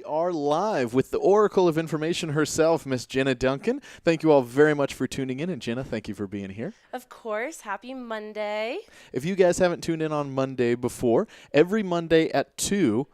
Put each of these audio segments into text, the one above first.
are live with the Oracle of Information herself, Miss Jenna Duncan. Thank you all very much for tuning in, and Jenna, thank you for being here. Of course. Happy Monday. If you guys haven't tuned in on Monday before, every Monday at 2,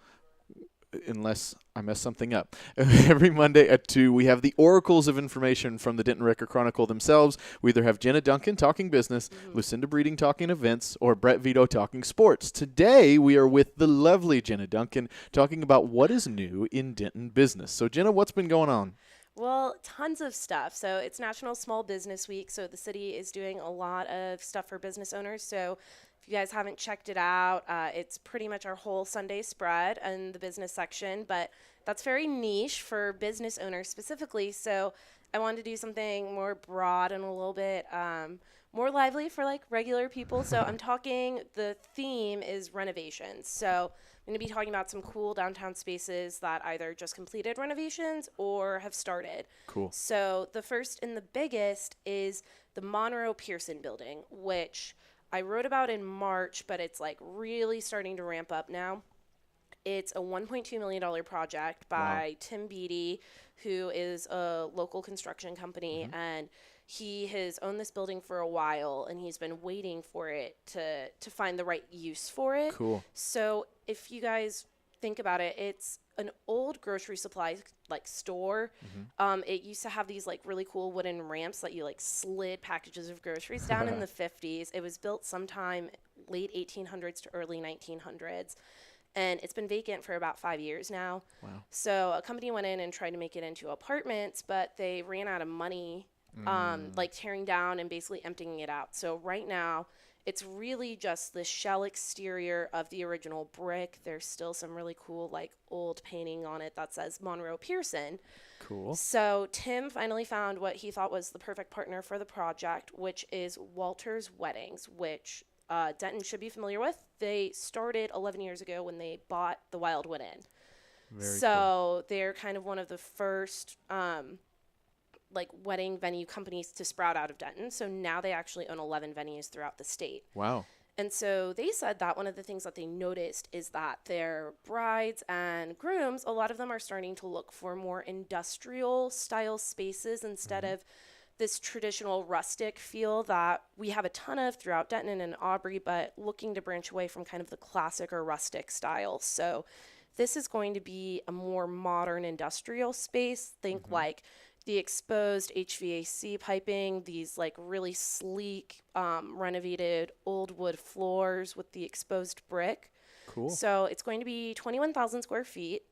unless I mess something up. Every Monday at 2, we have the oracles of information from the Denton Record-Chronicle themselves. We either have Jenna Duncan talking business, Lucinda Breeding talking events, or Brett Vito talking sports. Today, we are with the lovely Jenna Duncan talking about what is new in Denton business. So, Jenna, what's been going on? Well, tons of stuff. So it's National Small Business Week, so the city is doing a lot of stuff for business owners. So if you guys haven't checked it out, it's pretty much our whole Sunday spread in the business section, but that's very niche for business owners specifically. So I wanted to do something more broad and a little bit more lively for like regular people. So the theme is renovations. So I'm going to be talking about some cool downtown spaces that either just completed renovations or have started. Cool. So the first and the biggest is the Monroe Pearson building, which I wrote about in March, but it's like really starting to ramp up now. It's a $1.2 million project by Tim Beatty, who is a local construction company, and he has owned this building for a while, and he's been waiting for it to find the right use for it. Cool. So if you guys think about it, it's an old grocery supply like store. It used to have these like really cool wooden ramps that you like slid packages of groceries down in the 50s. It was built sometime late 1800s to early 1900s. And it's been vacant for about 5 years now. Wow. So a company went in and tried to make it into apartments, but they ran out of money, like tearing down and basically emptying it out. So right now, it's really just the shell exterior of the original brick. There's still some really cool, like, old painting on it that says Monroe Pearson. Cool. So Tim finally found what he thought was the perfect partner for the project, which is Walter's Weddings, which Denton should be familiar with. They started 11 years ago when they bought the Wildwood Inn. Very cool. They're kind of one of the first like wedding venue companies to sprout out of Denton. So now they actually own 11 venues throughout the state. Wow. And so they said that one of the things that they noticed is that their brides and grooms, a lot of them are starting to look for more industrial style spaces instead of this traditional rustic feel that we have a ton of throughout Denton and Aubrey, but looking to branch away from kind of the classic or rustic style. So this is going to be a more modern industrial space. Think like the exposed HVAC piping, these like really sleek, renovated old wood floors with the exposed brick. Cool. So it's going to be 21,000 square feet,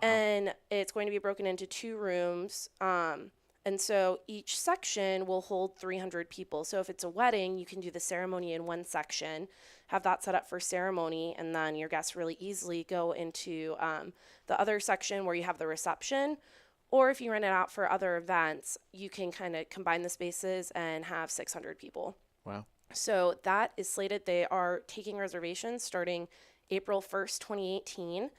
and it's going to be broken into 2 rooms. And so each section will hold 300 people. So if it's a wedding, you can do the ceremony in one section, have that set up for ceremony, and then your guests really easily go into the other section where you have the reception. Or if you rent it out for other events, you can kind of combine the spaces and have 600 people. Wow. So that is slated. They are taking reservations starting April 1st, 2018.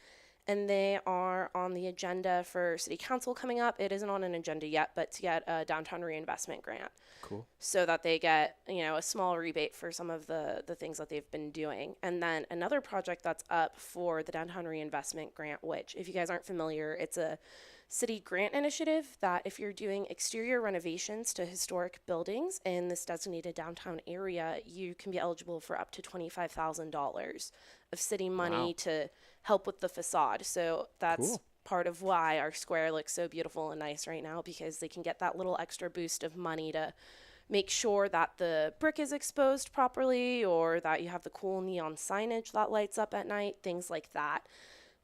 And they are on the agenda for City Council coming up. It isn't on an agenda yet, but to get a downtown reinvestment grant. Cool. So that they get, a small rebate for some of the things that they've been doing. And then another project that's up for the downtown reinvestment grant, which if you guys aren't familiar, it's a city grant initiative that if you're doing exterior renovations to historic buildings in this designated downtown area, you can be eligible for up to $25,000 of city money to help with the facade. So that's part of why our square looks so beautiful and nice right now, because they can get that little extra boost of money to make sure that the brick is exposed properly, or that you have the cool neon signage that lights up at night, things like that.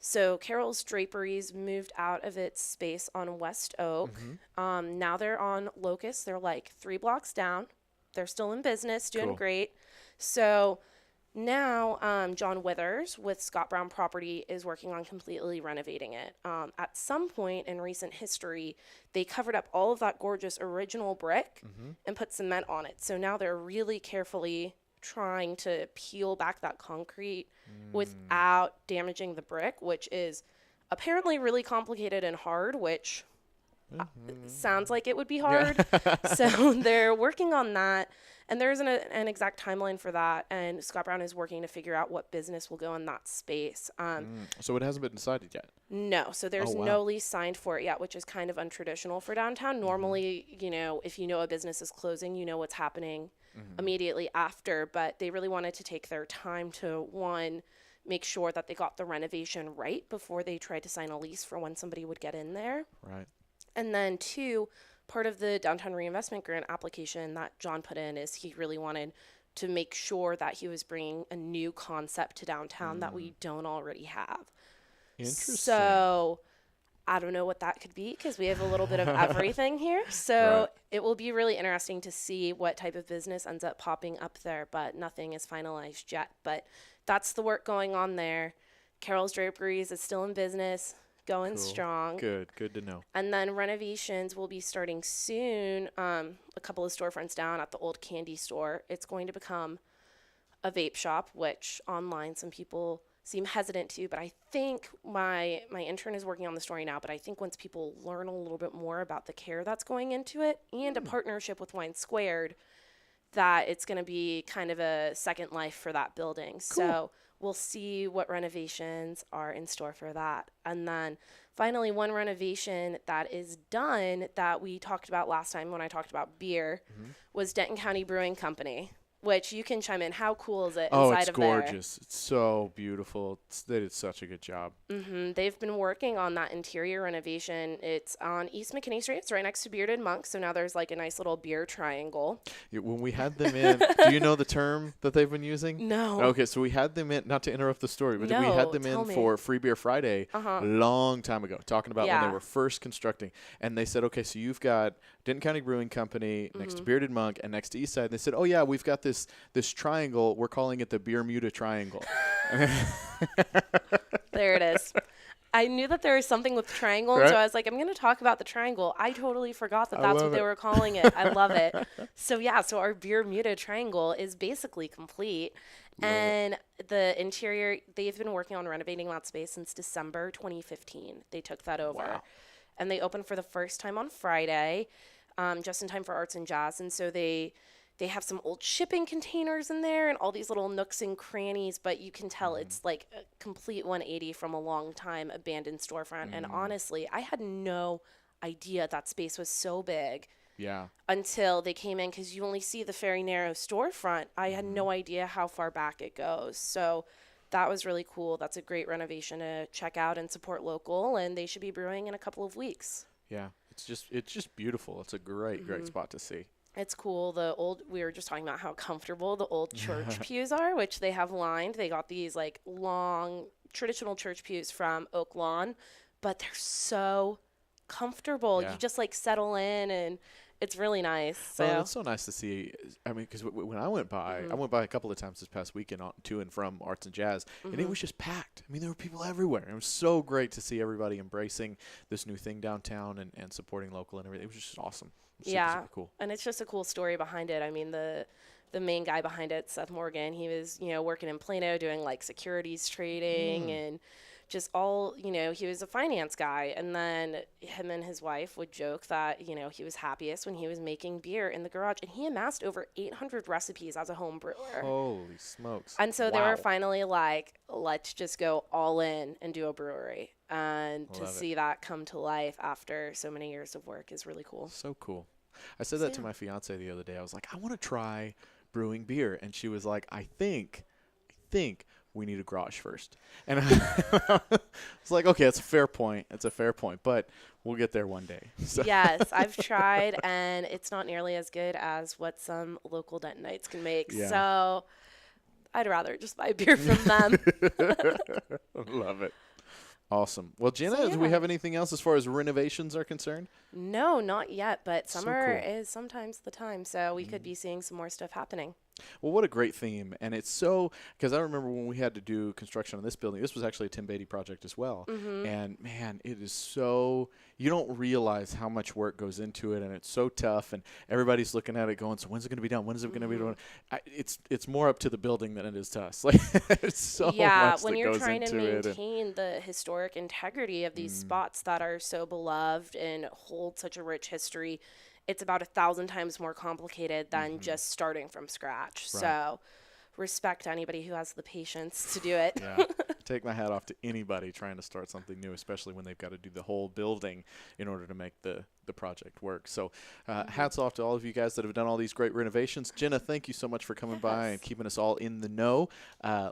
So Carol's Draperies moved out of its space on West Oak. Now they're on Locust. They're like 3 blocks down. They're still in business, doing great. So now John Withers with Scott Brown Property is working on completely renovating it. At some point in recent history, they covered up all of that gorgeous original brick and put cement on it. So now they're really carefully trying to peel back that concrete without damaging the brick, which is apparently really complicated and hard, which sounds like it would be hard. So they're working on that. And there isn't an exact timeline for that. And Scott Brown is working to figure out what business will go in that space. So it hasn't been decided yet? No. So there's wow. no lease signed for it yet, which is kind of untraditional for downtown. Normally, if you know a business is closing, you know what's happening immediately after. But they really wanted to take their time to, one, make sure that they got the renovation right before they tried to sign a lease for when somebody would get in there. Right. And then two, part of the downtown reinvestment grant application that John put in is he really wanted to make sure that he was bringing a new concept to downtown that we don't already have. Interesting. So I don't know what that could be because we have a little bit of everything here. So it will be really interesting to see what type of business ends up popping up there, but nothing is finalized yet. But that's the work going on there. Carol's Draperies is still in business, going strong. Good to know. And then Renovations will be starting soon, a couple of storefronts down at the old candy store. It's going to become a vape shop, which online some people seem hesitant to, but I think my intern is working on the story now, but I think once people learn a little bit more about the care that's going into it and a partnership with Wine Squared, that it's going to be kind of a second life for that building. So we'll see what renovations are in store for that. And then finally, one renovation that is done that we talked about last time when I talked about beer was Denton County Brewing Company, which you can chime in. How cool is it inside of there? Oh, it's gorgeous. It's so beautiful. They did such a good job. They've been working on that interior renovation. It's on East McKinney Street. It's right next to Bearded Monk. So now there's like a nice little beer triangle. Yeah, when we had them in, do you know the term that they've been using? No. Okay, so we had them in, not to interrupt the story, but we had them in for Free Beer Friday a long time ago, talking about when they were first constructing. And they said, okay, so you've got Denton County Brewing Company next to Bearded Monk and next to Eastside. They said, oh, yeah, we've got this triangle. We're calling it the Beer Muta Triangle. There it is. I knew that there was something with triangle, so I was like, I'm going to talk about the triangle. I totally forgot that that's what they were calling it. I love it. So our Beer Muta Triangle is basically complete. And the interior, they've been working on renovating that space since December 2015. They took that over. Wow. And they opened for the first time on Friday, just in time for Arts and Jazz. And so they have some old shipping containers in there and all these little nooks and crannies, but you can tell it's like a complete 180 from a long time abandoned storefront. And honestly, I had no idea that space was so big. Yeah. Until they came in, because you only see the very narrow storefront. I had no idea how far back it goes. So that was really cool. That's a great renovation to check out and support local, and they should be brewing in a couple of weeks. Yeah. It's just beautiful. It's a great spot to see. It's cool. We were just talking about how comfortable the old church pews are, which they have lined. They got these like long traditional church pews from Oak Lawn, but they're so comfortable. Yeah. You just like settle in and it's really nice. So it's so nice to see. I mean, because when I went by, I went by a couple of times this past weekend to and from Arts and Jazz, and it was just packed. I mean, there were people everywhere. It was so great to see everybody embracing this new thing downtown and supporting local and everything. It was just awesome. Super cool. And it's just a cool story behind it. I mean, the main guy behind it, Seth Morgan, he was, working in Plano doing like securities trading and just all, he was a finance guy. And then him and his wife would joke that, he was happiest when he was making beer in the garage. And he amassed over 800 recipes as a home brewer. Holy smokes. And so they were finally like, let's just go all in and do a brewery. And to see that come to life after so many years of work is really cool. So cool. I said that to my fiance the other day. I was like, I want to try brewing beer. And she was like, I think we need a garage first. And I was like, okay, that's a fair point. But we'll get there one day. So. Yes, I've tried, and it's not nearly as good as what some local Dentonites can make. Yeah. So I'd rather just buy beer from them. Love it. Awesome. Well, Jenna, do we have anything else as far as renovations are concerned? No, not yet, but summer is sometimes the time, so we could be seeing some more stuff happening. Well, what a great theme. And it's so, because I remember when we had to do construction on this building, this was actually a Tim Beatty project as well. And man, it is so, you don't realize how much work goes into it, and it's so tough, and everybody's looking at it going, so when's it going to be done? When is it going to be done? It's more up to the building than it is to us. Like, it's so much that goes into it. Yeah, when you're trying to maintain the historic integrity of these spots that are so beloved and hold such a rich history, it's about 1,000 times more complicated than just starting from scratch. Right. So respect anybody who has the patience to do it. Yeah. Take my hat off to anybody trying to start something new, especially when they've got to do the whole building in order to make the project work. So hats off to all of you guys that have done all these great renovations. Jenna, thank you so much for coming by and keeping us all in the know.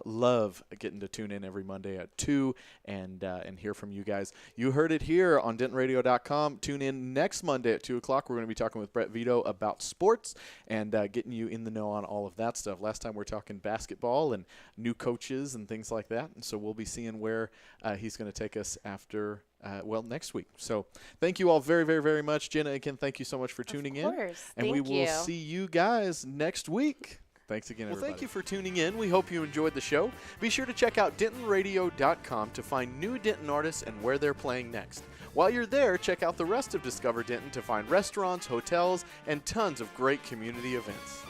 Love getting to tune in every Monday at 2 and hear from you guys. You heard it here on DentonRadio.com. Tune in next Monday at 2 o'clock. We're going to be talking with Brett Vito about sports and getting you in the know on all of that stuff. Last time we were talking basketball and new coaches and things like that. And so we'll be seeing where he's going to take us after next week. So thank you all very, very, very much. Jenna, again, thank you so much for tuning in. And we will see you guys next week. Thanks again, everybody. Well, thank you for tuning in. We hope you enjoyed the show. Be sure to check out DentonRadio.com to find new Denton artists and where they're playing next. While you're there, check out the rest of Discover Denton to find restaurants, hotels, and tons of great community events.